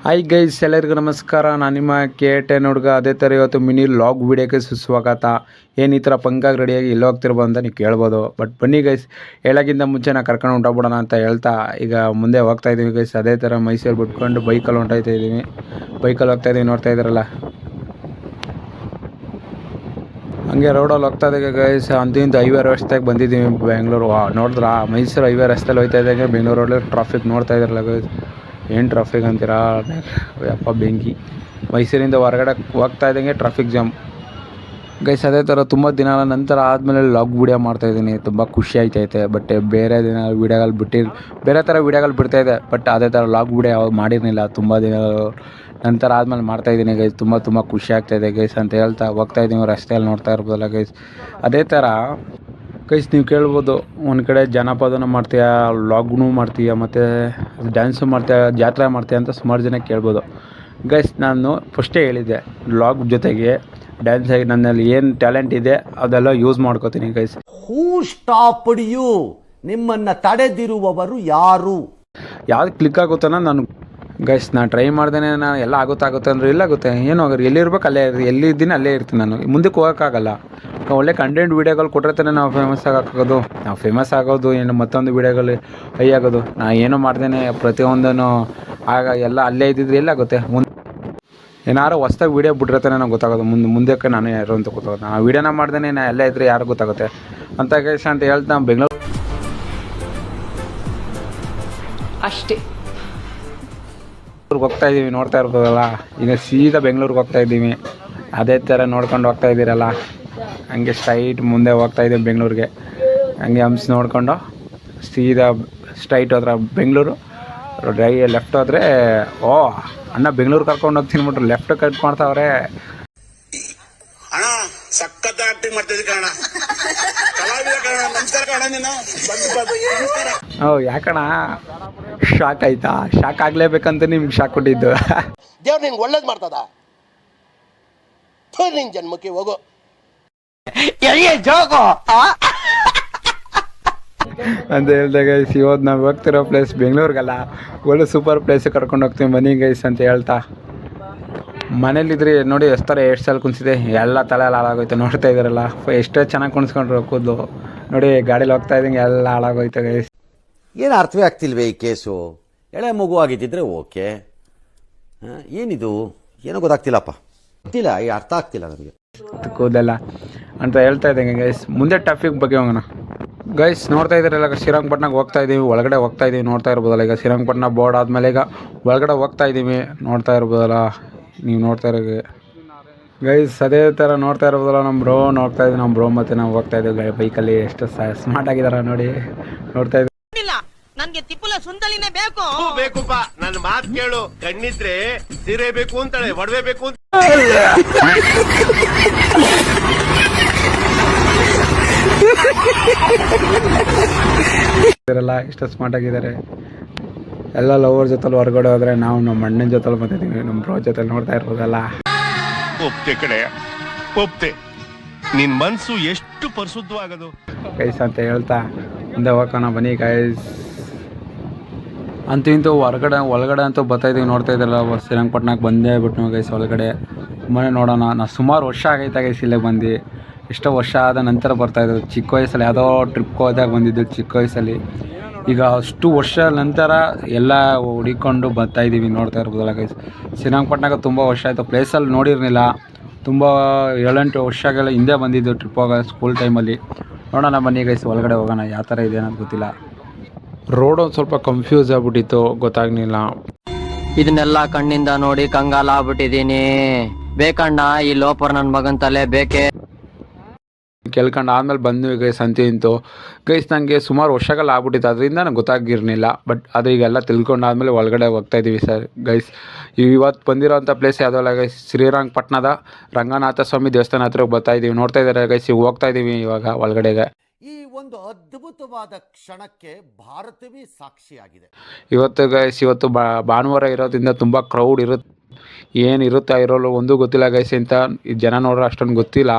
Hi guys, ಎಲ್ಲರಿಗೂ ನಮಸ್ಕಾರ. ನಾನು ನಿಮ್ಮ KTN ಹುಡುಗ. ಅದೇ ಥರ ಇವತ್ತು ಮಿನಿ ಲಾಗ್ ವೀಡಿಯೋಕ್ಕೆ ಸುಸ್ವಾಗತ. ಏನು ಈ ಥರ ಪಂಕಾಗಿ ರೆಡಿಯಾಗಿ ಎಲ್ಲಿ ಹೋಗ್ತಿರ್ಬೋದು ಅಂತ ನೀವು ಕೇಳ್ಬೋದು. ಬಟ್ ಬನ್ನಿ ಗೈಸ್, ಹೇಳೋಕ್ಕಿಂತ ಮುಂಚೆ ನಾನು ಕರ್ಕೊಂಡು ಹೊಂಟೋಗ್ಬಿಡೋಣ ಅಂತ ಹೇಳ್ತಾ ಈಗ ಮುಂದೆ ಹೋಗ್ತಾ ಇದ್ದೀವಿ ಗೈಸ್. ಅದೇ ಥರ ಮೈಸೂರು ಬಿಟ್ಕೊಂಡು ಬೈಕಲ್ಲಿ ಹೊಂಟೋಗ್ತಾ ಇದ್ದೀವಿ. ಬೈಕಲ್ಲಿ ಹೋಗ್ತಾ ಇದ್ದೀವಿ, ನೋಡ್ತಾ ಇದ್ದೀರಲ್ಲ. ಹಂಗೆ ರೋಡಲ್ಲಿ ಹೋಗ್ತಾ ಇದ್ದಾಗ ಗೈಸ್ ಇಂಥ ಹೈವೇ ರಸ್ತೆಗೆ ಬಂದಿದ್ದೀವಿ ಬೆಂಗಳೂರು. ನೋಡಿದ್ರಾ, ಮೈಸೂರು ಹೈವೇ ರಸ್ತೆಯಲ್ಲಿ ಹೋಗ್ತಾ ಇದ್ದಾಗ ಬೆಂಗಳೂರು ರೋಡಲ್ಲಿ ಟ್ರಾಫಿಕ್ ನೋಡ್ತಾ ಇದ್ದಾರಲ್ಲ ಗೈಸ್. ಏನು ಟ್ರಾಫಿಕ್ ಅಂತೀರಾ ಯಪ್ಪ, ಬೆಂಕಿ. ಮೈಸೂರಿಂದ ಹೊರಗಡೆ ಹೋಗ್ತಾ ಇದ್ದಂಗೆ ಟ್ರಾಫಿಕ್ ಜಾಮ್ ಗೈಸ್. ಅದೇ ಥರ ತುಂಬ ದಿನಗಳ ನಂತರ ಆದಮೇಲೆ ಲಾಗ್ ವೀಡಿಯೋ ಮಾಡ್ತಾಯಿದ್ದೀನಿ. ತುಂಬ ಖುಷಿ ಆಯ್ತೈತೆ. ಬಟ್ ಬೇರೆ ದಿನ ವೀಡಿಯೋಗಳು ಬೇರೆ ಥರ ವೀಡಿಯೋಗಳು ಬಿಡ್ತಾಯಿದ್ದೆ. ಬಟ್ ಅದೇ ಥರ ಲಾಗ್ ವೀಡಿಯೋ ಯಾವಾಗ ಮಾಡಿರಲಿಲ್ಲ. ತುಂಬ ದಿನಗಳು ನಂತರ ಆದಮೇಲೆ ಮಾಡ್ತಾಯಿದ್ದೀನಿ ಗೈಸ್. ತುಂಬ ಖುಷಿ ಆಗ್ತಾಯಿದೆ ಗೈಸ್ ಅಂತ ಹೇಳ್ತಾ ಹೋಗ್ತಾ ಇದ್ದೀವಿ. ರಸ್ತೆಯಲ್ಲಿ ನೋಡ್ತಾ ಇರ್ಬೋದಲ್ಲ ಗೈಸ್. ಅದೇ ಥರ ಗೈಸ್ ನೀವು ಕೇಳ್ಬೋದು, ಒಂದು ಕಡೆ ಜನಪದನೂ ಮಾಡ್ತೀಯ, ಲಾಗ್ನೂ ಮಾಡ್ತೀಯ, ಮತ್ತು ಡ್ಯಾನ್ಸು ಮಾಡ್ತೀಯ, ಜಾತ್ರೆ ಮಾಡ್ತೀಯ ಅಂತ ಸುಮಾರು ಜನ ಕೇಳ್ಬೋದು ಗೈಸ್. ನಾನು ಫಸ್ಟೇ ಹೇಳಿದ್ದೆ, ಲಾಗ್ ಜೊತೆಗೆ ಡ್ಯಾನ್ಸ್ ಆಗಿ ನನ್ನಲ್ಲಿ ಏನು ಟ್ಯಾಲೆಂಟ್ ಇದೆ ಅದೆಲ್ಲ ಯೂಸ್ ಮಾಡ್ಕೋತೀನಿ ಗೈಸ್. Who stopped you? ನಿಮ್ಮನ್ನು ತಡೆದಿರುವವರು ಯಾರು? ಯಾವ್ದು ಕ್ಲಿಕ್ ಆಗುತ್ತಾನ ನಾನು ಗೈಸ್. ನಾನು ಟ್ರೈ ಮಾಡ್ದೇನೆ ನಾನು ಎಲ್ಲ ಆಗುತ್ತೆ ಅಂದರೆ ಇಲ್ಲಾಗುತ್ತೆ. ಏನು ಆಗೋರು ಎಲ್ಲಿರ್ಬೇಕು ಅಲ್ಲೇ ಇರ್ರಿ, ಎಲ್ಲಿದ್ದೀನಿ ಅಲ್ಲೇ ಇರ್ತೀನಿ. ನಾನು ಮುಂದಕ್ಕೆ ಹೋಗೋಕ್ಕಾಗಲ್ಲ. ಒಳ್ಳೆ ಕಂಟೆಂಟ್ ವೀಡಿಯೋಗಳು ಕೊಟ್ಟಿರ್ತಾನೆ ನಾವು ಫೇಮಸ್ ಆಗೋದು. ನಾವು ಫೇಮಸ್ ಆಗೋದು ಏನು ಮತ್ತೊಂದು ವೀಡಿಯೋಗಳು ಹೈ ಆಗೋದು. ನಾನು ಏನೂ ಮಾಡ್ದೇನೆ ಪ್ರತಿಯೊಂದೂ ಆಗ ಎಲ್ಲ ಅಲ್ಲೇ ಇದ್ದಿದ್ರೆ ಎಲ್ಲಾಗುತ್ತೆ. ಏನಾರು ಹೊಸ್ದಾಗಿ ವೀಡಿಯೋ ಬಿಟ್ಟಿರ್ತಾನೆ ನನಗೆ ಗೊತ್ತಾಗೋದು. ಮುಂದಕ್ಕೆ ನಾನು ಯಾರು ಅಂತ ಗೊತ್ತಾಗೋದು. ನಾನು ವೀಡಿಯೋನ ಮಾಡ್ದೇನೆ ನಾನು ಎಲ್ಲ ಇದ್ದರೆ ಯಾರು ಗೊತ್ತಾಗುತ್ತೆ ಅಂತ ಗೈಸ್ ಅಂತ ಹೇಳ್ತಾ ಬೆಂಗಳೂರು ಅಷ್ಟೇ ಹೋಗ್ತಾ ಇದ್ದೀವಿ. ನೋಡ್ತಾ ಇರ್ಬೋದಲ್ಲ, ಈಗ ಸೀದಾ ಬೆಂಗಳೂರಿಗೆ ಹೋಗ್ತಾ ಇದ್ದೀವಿ. ಅದೇ ಥರ ನೋಡ್ಕೊಂಡು ಹೋಗ್ತಾ ಇದ್ದೀರಲ್ಲ, ಹಂಗೆ ಸ್ಟ್ರೈಟ್ ಮುಂದೆ ಹೋಗ್ತಾ ಇದ್ದೀವಿ ಬೆಂಗಳೂರಿಗೆ. ಹಂಗೆ ಹಂಪ್ಸ್ ನೋಡಿಕೊಂಡು ಸೀದಾ ಸ್ಟ್ರೈಟ್ ಹೋದ್ರೆ ಬೆಂಗಳೂರು, ಲೆಫ್ಟ್ ಹೋದರೆ ಓ ಅಣ್ಣ ಬೆಂಗಳೂರು ಕರ್ಕೊಂಡು ಹೋಗ್ತೀನಿ ಬಿಟ್ರು ಲೆಫ್ಟ್ ಕಟ್ ಮಾಡ್ತಾವ್ರೆ. ಅಣ್ಣ ಸಖತ್ ಆಕ್ಟಿಂಗ್ ಮಾಡ್ತಿದ್ದೆ ಕಣ, ಕಲಾವಿದ ಕಣ. ನಮಸ್ಕಾರ ಕಣ, ನೀನು ಓ ಯಾಕಣ ಶಾಕ್ ಆಯ್ತಾ? ಶಾಕ್ ಆಗಲೇಬೇಕಂತ ನಿಮ್ಗೆ ಶಾಕ್ ಕೊಟ್ಟಿದ್ದು. ದೇವ್ರು ನಿನ್ಗೆ ಒಳ್ಳೇದು ಮಾಡ್ತದ, ನಿನ್ ಜನ್ಮಕ್ಕೆ ಹೋಗೋ ಅಂತ ಹೇಳ್ದಾಗ ಇವತ್ತು ನಾವು ಹೋಗ್ತಿರೋ ಪ್ಲೇಸ್ ಬೆಂಗಳೂರಿಗಲ್ಲ, ಒಳ್ಳೆ ಸೂಪರ್ ಪ್ಲೇಸ್ ಕರ್ಕೊಂಡು ಹೋಗ್ತೀವಿ ಬನ್ನಿ ಗೈಸ್ ಅಂತ ಹೇಳ್ತಾ. ಮನೇಲಿದ್ರಿ ನೋಡಿ ಎಷ್ಟು ಸಲ ಕುಣಿಸಿದೆ, ಎಲ್ಲ ತಲೆ ಹಾಳಾಗೋಯ್ತು. ನೋಡ್ತಾ ಇದ್ದೀರಲ್ಲ, ಎಷ್ಟೇ ಚೆನ್ನಾಗಿ ಕುಣಿಸ್ಕೊಂಡ್ರು ಕೂದಲು ನೋಡಿ. ಗಾಡೀಲಿ ಹೋಗ್ತಾ ಇದ್ದಂಗೆ ಎಲ್ಲ ಹಾಳಾಗೋಯ್ತು ಗೈಸ್. ಏನು ಅರ್ಥವೇ ಆಗ್ತಿಲ್ವೇ ಈ ಕೇಸು? ಎಳೆ ಮಗು ಆಗಿದ್ದಿದ್ರೆ ಓಕೆ, ಏನಿದು ಏನೋ ಗೊತ್ತಾಗ್ತಿಲ್ಲಪ್ಪ, ಗೊತ್ತಿಲ್ಲ, ಈ ಅರ್ಥ ಆಗ್ತಿಲ್ಲ ನನಗೆ ಕೂದಲೆಲ್ಲ ಅಂತ ಹೇಳ್ತಾ ಇದ್ದಂಗೆ ಗೈಸ್. ಮುಂದೆ ಟ್ರಾಫಿಕ್ ಬಗ್ಗೆ ಹೋಗೋಣ ಗೈಸ್. ನೋಡ್ತಾ ಇದ್ದೀರಲ್ಲ, ಶ್ರೀರಂಗಪಟ್ಟಣಕ್ಕೆ ಹೋಗ್ತಾ ಇದ್ದೀವಿ, ಒಳಗಡೆ ಹೋಗ್ತಾ ಇದ್ದೀವಿ. ನೋಡ್ತಾ ಇರ್ಬೋದಲ್ಲ, ಈಗ ಶ್ರೀರಂಗಪಟ್ಟಣ ಬೋರ್ಡ್ ಆದಮೇಲೆ ಈಗ ಒಳಗಡೆ ಹೋಗ್ತಾ ಇದ್ದೀವಿ. ನೋಡ್ತಾ ಇರ್ಬೋದಲ್ಲ ನೀವು, ನೋಡ್ತಾ ಇರೋ ಗೈಸ್. ಅದೇ ಥರ ನೋಡ್ತಾ ಇರ್ಬೋದಲ್ಲ, ನಮ್ಮ ಬ್ರೋ ನೋಡ್ತಾ ಇದ್ದೀವಿ. ನಮ್ಮ ಬ್ರೋ ಮತ್ತು ನಾವು ಹೋಗ್ತಾ ಇದ್ದೀವಿ ಬೈಕಲ್ಲಿ. ಎಷ್ಟು ಸ್ಮಾರ್ಟ್ ಆಗಿದಾರ ನೋಡಿ, ನೋಡ್ತಾ ಇದ್ದೀವಿ. ನನ್ಗೆ ತಿಪ್ಪುಲ ಸುಂದಲಿನೇ ಬೇಕು. ಬೇಕುಪ್ಪ, ನನ್ನ ಮಾತು ಕೇಳು. ಕಣ್ಣಿದ್ರೆ ಸೀರೆ ಬೇಕು ಅಂತಾಳೆ, ಒಡವೆ ಬೇಕು ಅಂತ. ಎಷ್ಟು ಸ್ಮಾರ್ಟ್ ಆಗಿದ್ದಾರೆ. ಎಲ್ಲ ಲವರ್ ಜೊತೆಲಿ ಹೊರಗಡೆ ಹೋದ್ರೆ ನಾವು ನಮ್ಮ ಅಣ್ಣನ ಜೊತೆಲಿ ಬಂದಿದ್ದೀವಿ, ನಮ್ಮ ಬ್ರೋ ಜೊತೆ ನೋಡ್ತಾ ಇರ್ಬೋದಲ್ಲ. ಒಪ್ತೆ ಕಡೆ ಒಪ್ತೆ, ನಿನ್ ಮನ್ಸು ಎಷ್ಟು ಪರಿಶುದ್ಧವಾಗದು ಗೈಸ್ ಅಂತ ಹೇಳ್ತಾ ಮುಂದೆ ಹೋಗೋಣ ಬನ್ನಿ ಗೈಸ್. ಅಂತೂ ಇಂತೂ ಒಳಗಡೆ ಅಂತೂ ಬರ್ತಾಯಿದ್ದೀವಿ. ನೋಡ್ತಾ ಇದ್ದಾರಲ್ಲ, ಶ್ರೀರಂಗಪಟ್ಟಣಕ್ಕೆ ಬಂದೇ ಬಿಟ್ಟು ಗೈಸ್ ಒಳಗಡೆ. ಮನೆ ನೋಡೋಣ. ನಾನು ಸುಮಾರು ವರ್ಷ ಆಗೈತೆ ಗೈಸ್ ಇಲ್ಲೇ ಬಂದು. ಎಷ್ಟೋ ವರ್ಷ ಆದ ನಂತರ ಬರ್ತಾಯಿದ್ದು. ಚಿಕ್ಕ ವಯಸ್ಸಲ್ಲಿ ಯಾವುದೋ ಟ್ರಿಪ್ಗೆ ಹೋದಾಗ ಬಂದಿದ್ದು ಚಿಕ್ಕ ವಯಸ್ಸಲ್ಲಿ. ಈಗ ಅಷ್ಟು ವರ್ಷ ನಂತರ ಎಲ್ಲ ಹುಡಿಕೊಂಡು ಬರ್ತಾಯಿದ್ದೀವಿ. ನೋಡ್ತಾ ಇರ್ಬೋದಲ್ಲ ಗೈಸ್. ಶ್ರೀರಂಗಪಟ್ಟಣಕ್ಕೆ ತುಂಬ ವರ್ಷ ಆಯಿತು. ಪ್ಲೇಸಲ್ಲಿ ನೋಡಿರಲಿಲ್ಲ. ತುಂಬ 7-8 ವರ್ಷಗಳ ಹಿಂದೆ ಬಂದಿದ್ದು ಟ್ರಿಪ್ ಹೋಗೋದು ಸ್ಕೂಲ್ ಟೈಮಲ್ಲಿ. ನೋಡೋಣ ಬನ್ನಿ ಗೈಸ್, ಒಳಗಡೆ ಹೋಗೋಣ. ಯಾವ ಥರ ಇದೆ ಅನ್ನೋದು ಗೊತ್ತಿಲ್ಲ. ರೋಡ್ ಒಂದು ಸ್ವಲ್ಪ ಕನ್ಫ್ಯೂಸ್ ಆಗ್ಬಿಟ್ಟಿತ್ತು, ಗೊತ್ತಾಗ್ಲಿಲ್ಲ. ಇದನ್ನೆಲ್ಲ ಕಣ್ಣಿಂದ ನೋಡಿ ಕಂಗಾಲ ಆಗ್ಬಿಟ್ಟಿದೀನಿ. ಬೇಕಣ್ಣ ಈ ಲೋಪರ್ ನನ್ನ ಮಗನ್ ತಲೆ ಬೇಕೇ. ಕೇಳ್ಕೊಂಡು ಆದ್ಮೇಲೆ ಬಂದ್ವಿ ಗೈಸ್. ಅಂತೂ ಇಂತು ಗೈಸ್ ನನಗೆ ಸುಮಾರು ವರ್ಷಗಳು ಆಗ್ಬಿಟ್ಟಿತ್ತು, ಅದರಿಂದ ನನಗೆ ಗೊತ್ತಾಗಿರಲಿಲ್ಲ. ಬಟ್ ಅದು ಈಗೆಲ್ಲ ತಿಳ್ಕೊಂಡಾದ್ಮೇಲೆ ಒಳಗಡೆ ಹೋಗ್ತಾ ಇದ್ದೀವಿ ಸರ್ ಗೈಸ್. ಇವತ್ತು ಬಂದಿರೋಂಥ ಪ್ಲೇಸ್ ಯಾವುದಲ್ಲ ಗೈಸ್, ಶ್ರೀರಂಗಪಟ್ಟಣದ ರಂಗನಾಥ ಸ್ವಾಮಿ ದೇವಸ್ಥಾನ ಹತ್ರಕ್ಕೆ ಬರ್ತಾ ಇದ್ದೀವಿ. ನೋಡ್ತಾ ಇದ್ದಾರೆ ಗೈಸ್, ಈಗ ಹೋಗ್ತಾ ಇದ್ದೀವಿ ಇವಾಗ ಒಳಗಡೆಗೆ. ಈ ಒಂದು ಅದ್ಭುತವಾದ ಕ್ಷಣಕ್ಕೆ ಭಾರತವೇ ಸಾಕ್ಷಿಯಾಗಿದೆ. ಇವತ್ತು ಭಾನುವಾರ ಇರೋದ್ರಿಂದ ತುಂಬ ಕ್ರೌಡ್ ಇರುತ್ತೆ. ಏನಿರುತ್ತಾ ಇರೋಲ್ಲ ಒಂದೂ ಗೊತ್ತಿಲ್ಲ ಗೈಸ್ ಅಂತ. ಜನ ನೋಡ್ರೆ ಅಷ್ಟೊಂದು ಗೊತ್ತಿಲ್ಲ.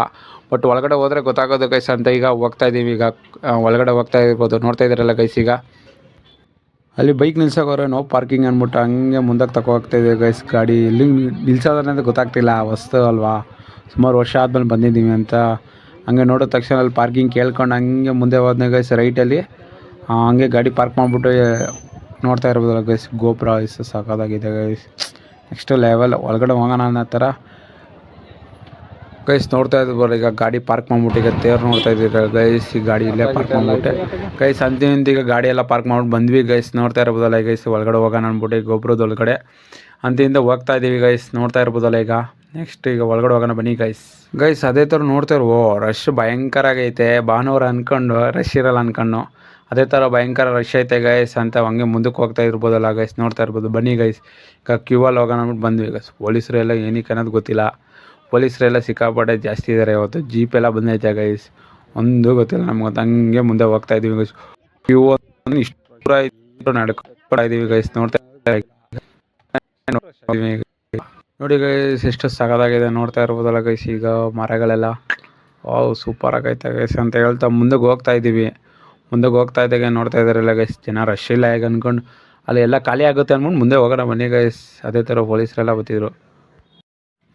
ಬಟ್ ಒಳಗಡೆ ಹೋದರೆ ಗೊತ್ತಾಗೋದು ಗೈಸ್ ಅಂತ. ಈಗ ಹೋಗ್ತಾ ಇದ್ದೀವಿ. ಈಗ ಒಳಗಡೆ ಹೋಗ್ತಾ ಇರ್ಬೋದು, ನೋಡ್ತಾ ಇದ್ದೀರಲ್ಲ ಗೈಸ್. ಈಗ ಅಲ್ಲಿ ಬೈಕ್ ನಿಲ್ಸೋಕೋರೆ ನೋ ಪಾರ್ಕಿಂಗ್ ಅಂದ್ಬಿಟ್ಟು ಹಂಗೆ ಮುಂದಕ್ಕೆ ತಗೋ ಹೋಗ್ತಾಯಿದೆ ಗೈಸ್ ಗಾಡಿ ಎಲ್ಲಿ ನಿಲ್ಸೋದಂತ ಗೊತ್ತಾಗ್ತಿಲ್ಲ ಹೊಸ್ತು ಅಲ್ವಾ, ಸುಮಾರು ವರ್ಷ ಆದಮೇಲೆ ಬಂದಿದ್ದೀವಿ ಅಂತ. ಹಂಗೆ ನೋಡಿದ ತಕ್ಷಣ ಅಲ್ಲಿ ಪಾರ್ಕಿಂಗ್ ಕೇಳ್ಕೊಂಡು ಹಂಗೆ ಮುಂದೆ ಹೋದ್ನೆ ಗೈಸ್ ರೈಟಲ್ಲಿ. ಹಂಗೆ ಗಾಡಿ ಪಾರ್ಕ್ ಮಾಡಿಬಿಟ್ಟು ನೋಡ್ತಾ ಇರ್ಬೋದಲ್ಲ ಗೈಸ್ ಗೋಪುರ ಸಾಕಾಗಿದೆ ಗೈಸ್, ನೆಕ್ಸ್ಟ್ ಲೆವೆಲ್. ಒಳಗಡೆ ಹೋಗೋಣ ಅನ್ನೋ ಥರ ಗೈಸ್ ನೋಡ್ತಾ ಇದ್ಬೋದು. ಈಗ ಗಾಡಿ ಪಾರ್ಕ್ ಮಾಡ್ಬಿಟ್ಟು ಈಗ ತೇರು ನೋಡ್ತಾ ಇದ್ದೀರ ಗೈಸ್, ಈ ಗಾಡಿ ಇಲ್ಲೇ ಪಾರ್ಕ್ ಮಾಡ್ಬಿಟ್ಟೆ ಗೈಸ್. ಅಂತಿಂತ ಈಗ ಗಾಡಿ ಎಲ್ಲ ಪಾರ್ಕ್ ಮಾಡ್ಬಿಟ್ಟು ಬಂದ್ವಿ ಗೈಸ್, ನೋಡ್ತಾ ಇರ್ಬೋದಲ್ಲ ಗೈಸ್ ಒಳಗಡೆ ಹೋಗೋಣ ಅಂದ್ಬಿಟ್ಟು ಈ ಗೋಪುರದ ಒಳಗಡೆ ಅಂತಿಂದ ಹೋಗ್ತಾ ಇದ್ದೀವಿ ಗೈಸ್, ನೋಡ್ತಾ ಇರ್ಬೋದಲ್ಲ ಈಗ. ನೆಕ್ಸ್ಟ್ ಈಗ ಒಳಗಡೆ ಹೋಗೋಣ ಬನ್ನಿ ಗೈಸ್ ಅದೇ ಥರ ನೋಡ್ತಾ ಇರ್ಬೋ ರಶ್ ಭಯಂಕರ ಆಗೈತೆ. ಭಾನುವಾರ ಅಂದ್ಕೊಂಡು ರಶ್ ಇರಲ್ಲ ಅಂದ್ಕೊಂಡು ಅದೇ ಥರ ಭಯಂಕರ ರಶ್ ಐತೆ ಗೈಸ್ ಅಂತ ಹಂಗೆ ಮುಂದಕ್ಕೆ ಹೋಗ್ತಾ ಇರ್ಬೋದಲ್ಲ ಗೈಸ್, ನೋಡ್ತಾ ಇರ್ಬೋದು ಬನ್ನಿ ಗೈಸ್. ಈಗ ಕ್ಯೂವಲ್ಲಿ ಹೋಗೋಣ ಅಂದ್ಬಿಟ್ಟು ಬಂದ್ವಿ ಗೈಸ್. ಪೊಲೀಸರು ಎಲ್ಲ ಏನಕ್ಕೆ ಅನ್ನೋದು ಗೊತ್ತಿಲ್ಲ, ಪೊಲೀಸರೆಲ್ಲ ಸಿಕ್ಕಾಪಟ್ಟೆ ಜಾಸ್ತಿ ಇದ್ದಾರೆ ಇವತ್ತು. ಜೀಪ್ ಎಲ್ಲ ಬಂದೈತೆ ಗೈಸ್, ಒಂದು ಗೊತ್ತಿಲ್ಲ ನಮ್ಗೆ. ಹಂಗೆ ಮುಂದೆ ಹೋಗ್ತಾ ಇದ್ದೀವಿ ಗೈಸ್. ಕ್ಯೂ ಇಷ್ಟು ದೂರ ನಡ್ಕೊತಾ ಇದ್ದೀವಿ ಗೈಸ್, ನೋಡ್ತಾ ನೋಡಿ ಗೈಸ್ ಎಷ್ಟು ಸಗದಾಗಿದೆ ನೋಡ್ತಾ ಇರ್ಬೋದಲ್ಲ ಗೈಸ್. ಈಗ ಮರಗಳೆಲ್ಲ ಸೂಪರ್ ಆಗೈತೆ ಗೈಸ್ ಅಂತ ಹೇಳ್ತಾ ಮುಂದಕ್ಕೆ ಹೋಗ್ತಾ ಇದ್ದೀವಿ. ಮುಂದಕ್ಕೆ ಹೋಗ್ತಾ ಇದ್ದಾಗ ನೋಡ್ತಾ ಇದ್ದಾರಲ್ಲ ಗೈಸ್, ಜನ ರಶ್ ಇಲ್ಲ ಹೇಗೆ ಅಂದ್ಕೊಂಡು ಅಲ್ಲಿ ಎಲ್ಲ ಖಾಲಿ ಆಗುತ್ತೆ ಅಂದ್ಕೊಂಡು ಮುಂದೆ ಹೋಗೋಣ ಬನ್ನಿ ಗೈಸ್. ಅದೇ ಥರ ಪೊಲೀಸರೆಲ್ಲ ಬರ್ತಿದ್ರು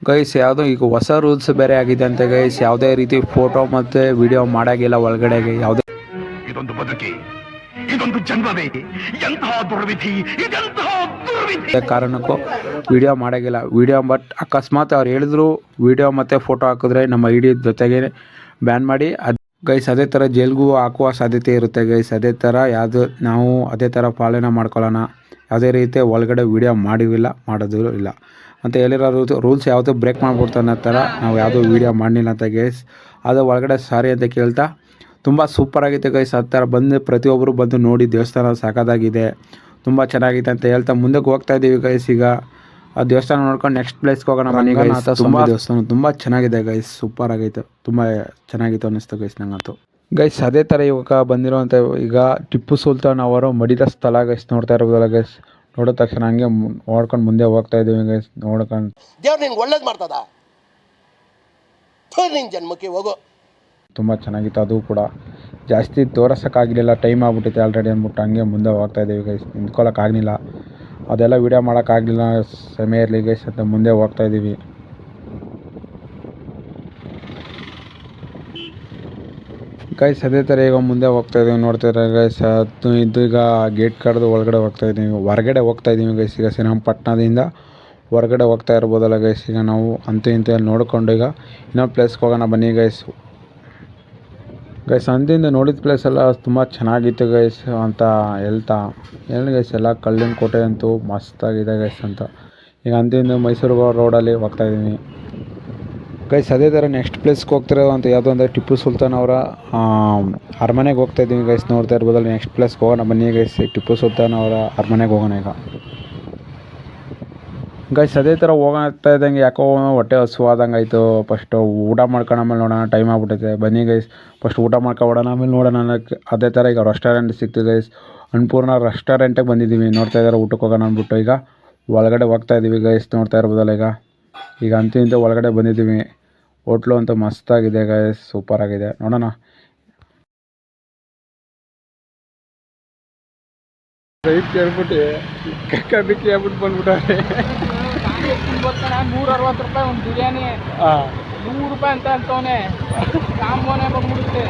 ಗೈಸ್. ಯಾವುದೋ ಈಗ ಹೊಸ ರೂಲ್ಸ್ ಬೇರೆ ಆಗಿದೆ ಅಂತ ಗೈಸ್, ಯಾವುದೇ ರೀತಿ ಫೋಟೋ ಮತ್ತು ವಿಡಿಯೋ ಮಾಡೋಂಗಿಲ್ಲ ಒಳಗಡೆಗೆ. ಯಾವುದೇ ಇದೊಂದು ಬದುಕಿ, ಇದೊಂದು ಜನ್ಮವೇ, ಎಂತಹ ದುರ್ವಿಧಿ, ಇದೆಂತಹ ದುರ್ವಿಧಿ. ಕಾರಣಕ್ಕೂ ವಿಡಿಯೋ ಮಾಡೋಂಗಿಲ್ಲ. ವಿಡಿಯೋ ಬಟ್ ಅಕಸ್ಮಾತ್ ಅವ್ರು ಹೇಳಿದ್ರು ವಿಡಿಯೋ ಮತ್ತು ಫೋಟೋ ಹಾಕಿದ್ರೆ ನಮ್ಮ ಐಡಿ ಜೊತೆಗೆ ಬ್ಯಾನ್ ಮಾಡಿ ಅದು ಗೈಸ್. ಅದೇ ಥರ ಜೈಲ್ಗೂ ಹಾಕುವ ಸಾಧ್ಯತೆ ಇರುತ್ತೆ ಗೈಸ್. ಅದೇ ಥರ ಯಾವುದು ನಾವು ಅದೇ ಥರ ಪಾಲನೆ ಮಾಡ್ಕೊಳ್ಳೋಣ. ಯಾವುದೇ ರೀತಿ ಒಳಗಡೆ ವಿಡಿಯೋ ಮಾಡಿಲ್ಲ, ಮಾಡೋದು ಇಲ್ಲ ಅಂತ ಹೇಳಿರೋ ರೂಲ್ಸ್ ಯಾವುದು ಬ್ರೇಕ್ ಮಾಡಿಬಿಡ್ತು ಅನ್ನೋ ಥರ ನಾವು ಯಾವುದೂ ವೀಡಿಯೋ ಮಾಡಲಿಲ್ಲ ಅಂತ ಗೈಸ್. ಅದು ಒಳಗಡೆ ಸಾರಿ ಅಂತ ಕೇಳ್ತಾ ತುಂಬ ಸೂಪರಾಗಿತ್ತು ಗೈಸ್. ಆ ಥರ ಬಂದು ಪ್ರತಿಯೊಬ್ಬರು ಬಂದು ನೋಡಿ ದೇವಸ್ಥಾನ ಸಾಕಾಗಿದೆ, ತುಂಬ ಚೆನ್ನಾಗಿದೆ ಅಂತ ಹೇಳ್ತಾ ಮುಂದಕ್ಕೆ ಹೋಗ್ತಾ ಇದ್ದೀವಿ ಗೈಸ್. ಈಗ ಆ ದೇವಸ್ಥಾನ ನೋಡ್ಕೊಂಡು ನೆಕ್ಸ್ಟ್ ಪ್ಲೇಸ್ಗೆ ಹೋಗೋಣ ಬನ್ನಿ ಗೈಸ್. ತುಂಬ ದೇವಸ್ಥಾನ ತುಂಬ ಚೆನ್ನಾಗಿದೆ ಗೈಸ್, ಸೂಪರ್ ಆಗೈತೆ, ತುಂಬ ಚೆನ್ನಾಗಿತ್ತು ಅನ್ನಿಸ್ತು ಗೈಸ್ ನಂಗಂತೂ ಗೈಸ್. ಅದೇ ಥರ ಇವಾಗ ಬಂದಿರೋವಂಥ ಈಗ ಟಿಪ್ಪು ಸುಲ್ತಾನ್ ಅವರು ಮಡಿದ ಸ್ಥಳ ಗೈಸ್, ನೋಡ್ತಾ ಇರ್ಬೋದಲ್ಲ ಗೈಸ್. ನೋಡಿದ ತಕ್ಷಣ ಹಂಗೆ ನೋಡ್ಕೊಂಡು ಮುಂದೆ ಹೋಗ್ತಾ ಇದ್ದೀವಿ ಗೈಸ್. ನೋಡ್ಕೊಂಡು ದೇವ್ರು ನಿನ್ಗೆ ಒಳ್ಳೇದು ಮಾಡ್ತದ, ನಿನ್ನ ಜನ್ಮಕ್ಕೆ ಹೋಗೋ. ತುಂಬ ಚೆನ್ನಾಗಿತ್ತು. ಅದು ಕೂಡ ಜಾಸ್ತಿ ತೋರಿಸೋಕ್ಕಾಗಲಿಲ್ಲ, ಟೈಮ್ ಆಗ್ಬಿಟ್ಟಿತ್ತು ಆಲ್ರೆಡಿ ಅಂದ್ಬಿಟ್ಟು ಹಂಗೆ ಮುಂದೆ ಹೋಗ್ತಾ ಇದ್ದೀವಿ ಗೈಸ್. ನಿಂತ್ಕೊಳ್ಳೋಕ್ಕಾಗಲಿಲ್ಲ, ಅದೆಲ್ಲ ವೀಡಿಯೋ ಮಾಡೋಕ್ಕಾಗಲಿಲ್ಲ, ಸಮಯ ಇರಲಿ ಗೈಸ್ ಅಂತ ಮುಂದೆ ಹೋಗ್ತಾ ಇದ್ದೀವಿ ಗೈಸ್. ಅದೇ ಥರ ಈಗ ಮುಂದೆ ಹೋಗ್ತಾ ಇದ್ದೀವಿ ನೋಡ್ತಾ ಇದ್ದಾರೆ ಗೈಸ್. ಅದು ಇದು ಈಗ ಗೇಟ್ ಕಡ್ದು ಒಳಗಡೆ ಹೋಗ್ತಾ ಇದ್ದೀವಿ, ಹೊರಗಡೆ ಹೋಗ್ತಾ ಇದ್ದೀವಿ ಗೈಸ್. ಈಗ ಶ್ರೀರಂಗಪಟ್ಟಣದಿಂದ ಹೊರಗಡೆ ಹೋಗ್ತಾ ಇರ್ಬೋದಲ್ಲ ಗೈಸ್. ಈಗ ನಾವು ಅಂತೂ ಇಂತ ನೋಡಿಕೊಂಡು ಈಗ ಇನ್ನೊಂದು ಪ್ಲೇಸ್ಗೆ ಹೋಗೋಣ ಬನ್ನಿ ಗೈಸ್. ಗೈಸ್ ಅಂದಿಂದ ನೋಡಿದ ಪ್ಲೇಸ್ ಎಲ್ಲ ತುಂಬ ಚೆನ್ನಾಗಿತ್ತು ಗೈಸ್ ಅಂತ ಹೇಳ್ತಾ ಹೇಳಿ ಗೈಸ್. ಎಲ್ಲ ಕಲ್ಲಿನ ಕೋಟೆ ಅಂತೂ ಮಸ್ತಾಗಿದೆ ಗೈಸ್ ಅಂತ. ಈಗ ಅಂದಿಂದ ಮೈಸೂರು ರೋಡಲ್ಲಿ ಹೋಗ್ತಾ ಇದ್ದೀನಿ ಗೈಸ್. ಅದೇ ಥರ ನೆಕ್ಸ್ಟ್ ಪ್ಲೇಸ್ಗೆ ಹೋಗ್ತಿರೋ ಅಂತ ಯಾವುದೋ ಅಂದರೆ ಟಿಪ್ಪು ಸುಲ್ತಾನ್ ಅವರ ಅರಮನೆಗೆ ಹೋಗ್ತಾ ಇದ್ದೀವಿ ಗೈಸ್. ನೋಡ್ತಾ ಇರ್ಬೋದಲ್ಲ ನೆಕ್ಸ್ಟ್ ಪ್ಲೇಸ್ಗೆ ಹೋಗೋಣ ಬನ್ನಿ ಗೈಸ್. ಟಿಪ್ಪು ಸುಲ್ತಾನ್ ಅವರ ಅರಮನೆಗೆ ಹೋಗೋಣ ಈಗ ಗೈಸ್. ಅದೇ ಥರ ಹೋಗ್ತಾ ಇದ್ದಂಗೆ ಯಾಕೋ ಹೊಟ್ಟೆ ಹಸುವಾದಂಗೆ ಆಯಿತು. ಫಸ್ಟು ಊಟ ಮಾಡ್ಕೊಂಡು ಆಮೇಲೆ ನೋಡೋಣ, ಟೈಮ್ ಆಗ್ಬಿಟ್ಟೈತೆ ಬನ್ನಿ ಗೈಸ್. ಫಸ್ಟ್ ಊಟ ಮಾಡ್ಕೊಬಿಡೋಣ ಆಮೇಲೆ ನೋಡೋಣ ಅನ್ನೋಕ್ಕೆ. ಅದೇ ಥರ ಈಗ ರೆಸ್ಟೋರೆಂಟ್ ಸಿಕ್ತು ಗೈಸ್, ಅನ್ನಪೂರ್ಣ ರೆಸ್ಟೋರೆಂಟಿಗೆ ಬಂದಿದ್ದೀವಿ. ನೋಡ್ತಾ ಇದ್ದಾರೆ ಊಟಕ್ಕೆ ಹೋಗೋಣ ಅಂದ್ಬಿಟ್ಟು ಈಗ ಒಳಗಡೆ ಹೋಗ್ತಾ ಇದ್ದೀವಿ ಗೈಸ್. ನೋಡ್ತಾ ಇರ್ಬೋದಲ್ಲ ಈಗ ಅಂತಿಂತ ಒಳಗಡೆ ಬಂದಿದ್ದೀವಿ. ಹೋಟ್ಲು ಅಂತೂ ಮಸ್ತಾಗಿದೆ ಗೈಸ್, ಸೂಪರ್ ಆಗಿದೆ. ನೋಡೋಣ ರೈಟ್ ಕೇಳ್ಬಿಟ್ಟು ಕಕ್ಕಬಿಕ್ಕಿ ಹೇಳ್ಬಿಟ್ಟು ಬಂದ್ಬಿಟ್ಟವ್ರೆ. 160 ರೂಪಾಯಿ ಒಂದು ಬಿರಿಯಾನಿ, 100 ರೂಪಾಯಿ ಅಂತ ಅಂತವನೆ ಕಾಂಬೋನೆ ಬಂದ್ಬಿಡುತ್ತೆ.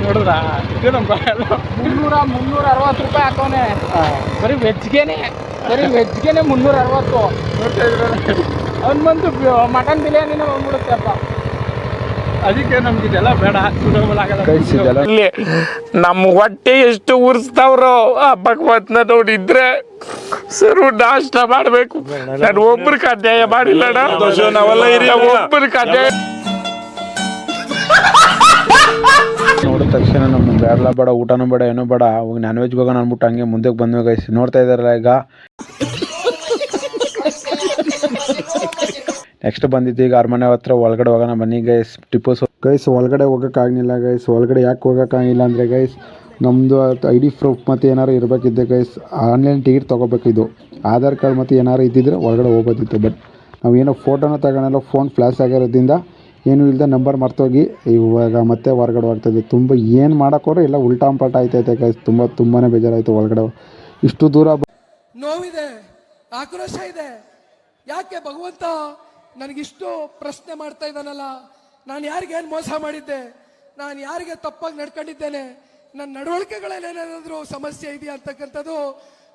ನೋಡಿದ್ರ ಇದು ನಮ್ಮ 360 ರೂಪಾಯಿ ಹಾಕವನೆ ಬರೀ ವೆಜ್ಗೆನೆ 360. ನೋಡ್ತಾ ಇದ್ರೆ ಅವ್ನು ಬಂದು ಮಟನ್ ಬಿರಿಯಾನಿನೇ ಬಂದ್ಬಿಡುತ್ತೆಪ್ಪ. ಅದಕ್ಕೆ ನಮ್ಗೆ ಇದೆಲ್ಲ ಬೇಡ, ಗೈಸ್ ಇದೆಲ್ಲ ನಮ್ಮ ಹೊಟ್ಟೆ ಎಷ್ಟು ಉರ್ಸ್ತಾವ್ರೋ ಆ ಭಗವಂತನ ನೋಡಿದ್ರೆ ಸರು ನಾಷ್ಟ ಮಾಡ್ಬೇಕು. ನಾನು ಒಬ್ರಿಗೆ ಅನ್ಯಾಯ ಮಾಡಿಲ್ಲ, ಒಬ್ರಿಗೆ ಅನ್ಯಾಯ. ನೋಡಿದ ತಕ್ಷಣ ನಮ್ಗೆ ಬೇಡ ಊಟನೂ ಬೇಡ ಏನೂ ಬೇಡ, ಹೋಗಿ ನಾನ್ ವೆಜ್ಗೆ ಹೋಗೋಣ ಅಂದ್ಬಿಟ್ಟು ಹಂಗೆ ಮುಂದಕ್ಕೆ ಬಂದ್ವಿ ಗೈಸ್. ನೋಡ್ತಾ ಇದ್ದಾರಲ್ಲ ಈಗ ನೆಕ್ಸ್ಟ್ ಬಂದಿದ್ದು ಈಗ ಅರಮನೆ ಹತ್ರ ಒಳಗಡೆ ಹೋಗೋಣ ಬನ್ನಿ ಗೈಸ್. ಟಿಪ್ಪು ಗೈಸ್ ಒಳಗಡೆ ಹೋಗೋಕ್ಕಾಗಲಿಲ್ಲ ಗೈಸ್. ಒಳಗಡೆ ಯಾಕೆ ಹೋಗೋಕ್ಕಾಗಿಲ್ಲ ಅಂದರೆ ಗೈಸ್ ನಮ್ಮದು ID ಪ್ರೂಫ್ ಮತ್ತು ಏನಾರು ಇರಬೇಕಿದ್ದೆ ಗೈಸ್. ಆನ್ಲೈನ್ ಟಿಕೆಟ್ ತೊಗೋಬೇಕಿದ್ದು, ಆಧಾರ್ ಕಾರ್ಡ್ ಮತ್ತು ಏನಾರು ಇದ್ದಿದ್ರೆ ಒಳಗಡೆ ಹೋಗ್ಬೋದಿತ್ತು. ಬಟ್ ನಾವೇನೋ ಫೋಟೋನ ತಗೊಳಲ್ಲ, ಫೋನ್ ಫ್ಲ್ಯಾಶ್ ಆಗಿರೋದ್ರಿಂದ ಏನೂ ಇಲ್ಲದೆ ನಂಬರ್ ಮರ್ತೋಗಿ ಇವಾಗ ಮತ್ತೆ ಹೊರಗಡೆ ಹೋಗ್ತಾಯಿದ್ದೆ. ತುಂಬ ಏನು ಮಾಡೋಕ್ಕೋರು ಎಲ್ಲ ಉಲ್ಟಾಂಪಲ್ಟ ಆಯ್ತೈತೆ ಗೈಸ್. ತುಂಬಾ ಬೇಜಾರಾಯಿತು ಒಳಗಡೆ ಇಷ್ಟು ದೂರ ನೋವಿದೆ, ಆಕ್ರೋಶ ಇದೆ. ಯಾಕೆ ಭಗವಂತ ನನಗಿಷ್ಟು ಪ್ರಶ್ನೆ ಮಾಡ್ತಾ ಇದ್ದಾನಲ್ಲ? ನಾನು ಯಾರಿಗೇನು ಮೋಸ ಮಾಡಿದ್ದೆ? ನಾನು ಯಾರಿಗೆ ತಪ್ಪಾಗಿ ನಡ್ಕೊಂಡಿದ್ದೇನೆ? ನನ್ನ ನಡವಳಿಕೆಗಳಲ್ಲೇನಾದರೂ ಸಮಸ್ಯೆ ಇದೆಯಾ ಅಂತಕ್ಕಂಥದ್ದು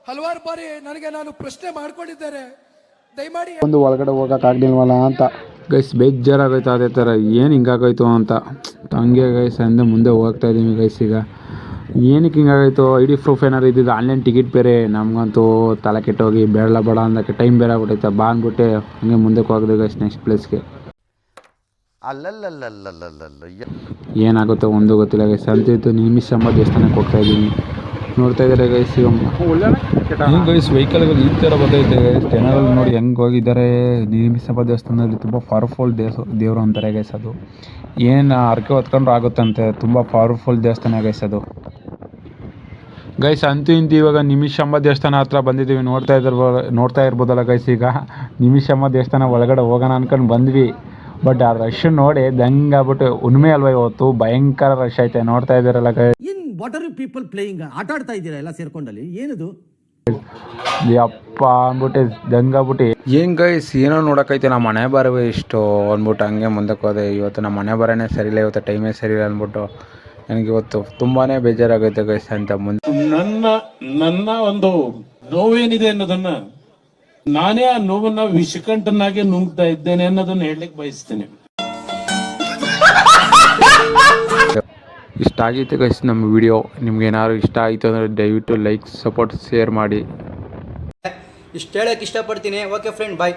ಹಲವಾರು ಬಾರಿ ನಾನು ಪ್ರಶ್ನೆ ಮಾಡ್ಕೊಂಡಿದ್ದೇನೆ. ದಯಮಾಡಿ ಒಂದು ಒಳಗಡೆ ಹೋಗೋಕ್ಕಾಗ್ಲಿಲ್ವಲ್ಲ ಅಂತ ಗೈಸ್ ಬೇಜಾರಾಗೋಯ್ತು. ಅದೇ ಥರ ಏನು ಹಿಂಗಾಗೋಯ್ತು ಅಂತ ಹಂಗೆ ಗೈಸ್ ಅಂದರೆ ಮುಂದೆ ಹೋಗ್ತಾ ಇದ್ದೀವಿ ಗೈಸ್. ಈಗ ಏನಕ್ಕೆ ಹಿಂಗಾಗೋಯ್ತು? ID ಪ್ರೂಫ್ ಏನಾರು ಇದ್ದಿದ್ದು, ಆನ್ಲೈನ್ ಟಿಕೆಟ್ ಬೇರೆ ನಮಗಂತೂ ತಲೆ ಕೆಟ್ಟೋಗಿ ಬೇಡ ಅಂದಕ್ಕೆ ಟೈಮ್ ಬೇರೆ ಆಗ್ಬಿಟ್ಟೈತೆ. ಬಾ ಅಂದ್ಬಿಟ್ಟೆ ಹಂಗೆ ಮುಂದಕ್ಕೆ ಹೋಗಿದೆ ಗೈಸ್ ನೆಕ್ಸ್ಟ್ ಪ್ಲೇಸ್ಗೆ. ಅಲ್ಲಲ್ಲಲ್ಲಲ್ಲಲ್ಲಲ್ಲ ಏನಾಗುತ್ತೋ ಒಂದು ಗೊತ್ತಿಲ್ಲ ಗೈಸ್. ಅಂತಿತ್ತು ನಿಮಿಷಂಬ ದೇವಸ್ಥಾನಕ್ಕೆ ಹೋಗ್ತಾ ಇದ್ದೀನಿ. ನೋಡ್ತಾ ಇದ್ದಾರೆ ಗೈಸ್. ಈಗ ಗೈಸ್ ವೆಹಿಕಲ್ಗಳು ಈ ಥರ ಬರ್ತೈತೆ ಗೈಸ್. ಜನರಲ್ಲಿ ನೋಡಿ ಹೆಂಗೆ ಹೋಗಿದ್ದಾರೆ. ನಿಮಿಷಂಬ ದೇವಸ್ಥಾನದಲ್ಲಿ ತುಂಬ ಪವರ್ಫುಲ್ ದೇವರು ಅಂತಾರೆ ಗೈಸ್. ಅದು ಏನು ಹರಕೆ ಹೊತ್ಕೊಂಡ್ರು ಆಗುತ್ತಂತೆ. ತುಂಬ ಪವರ್ಫುಲ್ ದೇವಸ್ಥಾನ ಗೈಸ್ ಅದು. ಗೈಸ್ ಅಂತೂ ಇಂತೂ ಇವಾಗ ನಿಮಿಷಂಬ ದೇವಸ್ಥಾನ ಹತ್ರ ಬಂದಿದ್ದೀವಿ. ನೋಡ್ತಾ ಇರ್ಬೋದಲ್ಲ ಗೈಸ್. ಈಗ ನಿಮಿಷಂಬ ದೇವಸ್ಥಾನ ಒಳಗಡೆ ಹೋಗೋಣ ಅನ್ಕೊಂಡು ಬಂದ್ವಿ. ಬಟ್ ಆ ರಶ್ ನೋಡಿ ದಂಗಾಗ್ಬಿಟ್ಟು, ಉಣ್ಮೆ ಅಲ್ವಾ ಇವತ್ತು, ಭಯಂಕರ ರಶ್ ಐತೆ. ನೋಡ್ತಾ ಇದ್ದೀರಲ್ಲ guys. What are you people playing? ಆಟ ಆಡ್ತಾ ಇದ್ದೀರಾ ಎಲ್ಲ ಸೇರ್ಕೊಂಡಲ್ಲಿ? ಏನಿದು ಅಪ್ಪ ಅಂದ್ಬಿಟ್ಟು ದಂಗಾಗ್ಬಿಟ್ಟು ಏನು ಗೈಸ್ ಏನೋ ನೋಡೋಕೈತೆ. ನಮ್ಮ ಮನೆ ಬರವೇ ಇಷ್ಟು ಅಂದ್ಬಿಟ್ಟು ಹಂಗೆ ಮುಂದಕ್ಕೆ ಹೋದೆ. ಇವತ್ತು ನಮ್ಮ ಮನೆ ಬರೋನೇ ಸರಿಯಿಲ್ಲ, ಇವತ್ತು ಟೈಮೇ ಸರಿಯಿಲ್ಲ ಅಂದ್ಬಿಟ್ಟು ನನಗೆ ಇವತ್ತು ತುಂಬಾ ಬೇಜಾರಾಗೈತೆ ಗೈಸ್ ಅಂತ. ಮುಂದೆ ನನ್ನ ಒಂದು ನೋವೇನಿದೆ ಅನ್ನೋದನ್ನ ನಾನೇ ಆ ನೋವನ್ನ ವಿಷಕಂಠನಾಗೆ ನುಂಗ್ತಾ ಇದ್ದೇನೆ ಅನ್ನೋದನ್ನ ಹೇಳಲಿಕ್ಕೆ ಬಯಸ್ತೇನೆ. ಇಷ್ಟ ಆಗೈತೆ ಗೈಸ್ ನಮ್ಮ ವಿಡಿಯೋ. ನಿಮ್ಗೆ ಏನಾದ್ರು ಇಷ್ಟ ಆಯಿತು ಅಂದರೆ ದಯವಿಟ್ಟು ಲೈಕ್, ಸಪೋರ್ಟ್, ಶೇರ್ ಮಾಡಿ. ಇಷ್ಟು ಹೇಳಕ್ಕೆ ಇಷ್ಟಪಡ್ತೀನಿ. ಓಕೆ ಫ್ರೆಂಡ್, ಬಾಯ್.